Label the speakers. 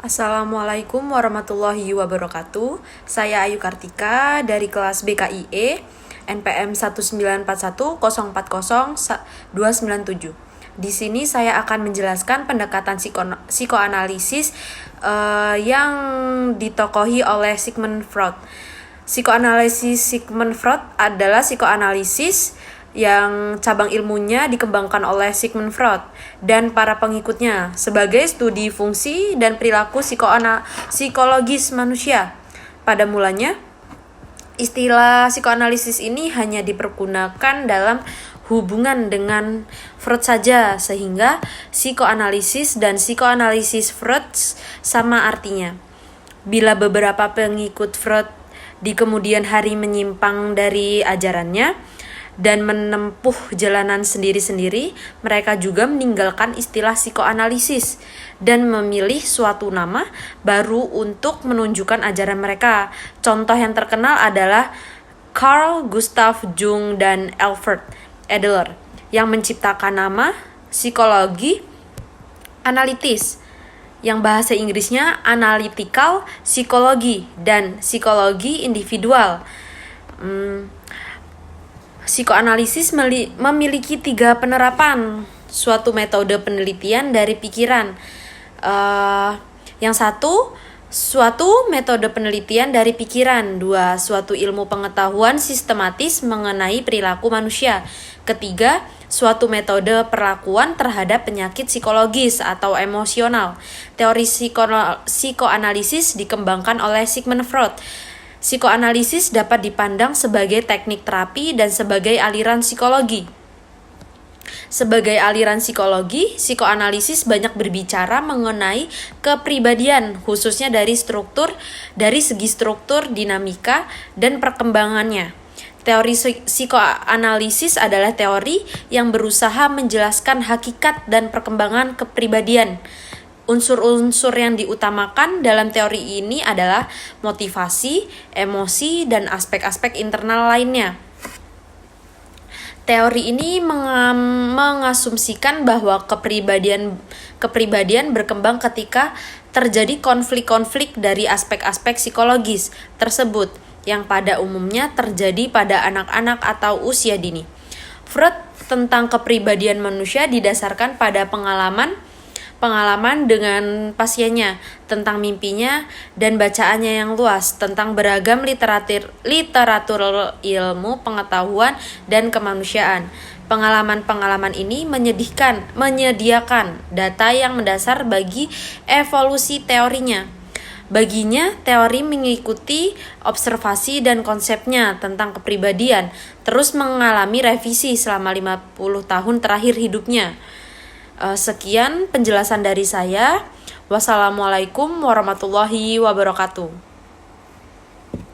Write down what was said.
Speaker 1: Assalamualaikum warahmatullahi wabarakatuh. Saya Ayu Kartika dari kelas BKIE NPM 191040297. Di sini saya akan menjelaskan pendekatan psikoanalisis yang ditokohi oleh Sigmund Freud. Psikoanalisis Sigmund Freud adalah psikoanalisis yang cabang ilmunya dikembangkan oleh Sigmund Freud dan para pengikutnya sebagai studi fungsi dan perilaku psikologis manusia. Pada mulanya, istilah psikoanalisis ini hanya dipergunakan dalam hubungan dengan Freud saja, sehingga psikoanalisis dan psikoanalisis Freud sama artinya. Bila beberapa pengikut Freud di kemudian hari menyimpang dari ajarannya dan menempuh jalanan sendiri-sendiri, mereka juga meninggalkan istilah psikoanalisis dan memilih suatu nama baru untuk menunjukkan ajaran mereka. Contoh yang terkenal adalah Carl Gustav Jung dan Alfred Adler yang menciptakan nama psikologi analitis, yang bahasa Inggrisnya analytical psychology dan psikologi individual. Psikoanalisis memiliki 3 penerapan. Suatu metode penelitian dari pikiran. Yang satu, suatu metode penelitian dari pikiran. 2, suatu ilmu pengetahuan sistematis mengenai perilaku manusia. Ketiga, suatu metode perlakuan terhadap penyakit psikologis atau emosional. Teori psikoanalisis dikembangkan oleh Sigmund Freud. Psikoanalisis dapat dipandang sebagai teknik terapi dan sebagai aliran psikologi. Sebagai aliran psikologi, psikoanalisis banyak berbicara mengenai kepribadian, khususnya dari segi struktur, dinamika, dan perkembangannya. Teori psikoanalisis adalah teori yang berusaha menjelaskan hakikat dan perkembangan kepribadian. Unsur-unsur yang diutamakan dalam teori ini adalah motivasi, emosi, dan aspek-aspek internal lainnya. Teori ini mengasumsikan bahwa kepribadian berkembang ketika terjadi konflik-konflik dari aspek-aspek psikologis tersebut yang pada umumnya terjadi pada anak-anak atau usia dini. Freud tentang kepribadian manusia didasarkan pada pengalaman dengan pasiennya, tentang mimpinya dan bacaannya yang luas, tentang beragam literatur ilmu pengetahuan dan kemanusiaan. Pengalaman ini menyediakan data yang mendasar bagi evolusi teorinya. Baginya, teori mengikuti observasi dan konsepnya tentang kepribadian terus mengalami revisi selama 50 tahun terakhir hidupnya. Sekian penjelasan dari saya. Wassalamualaikum warahmatullahi wabarakatuh.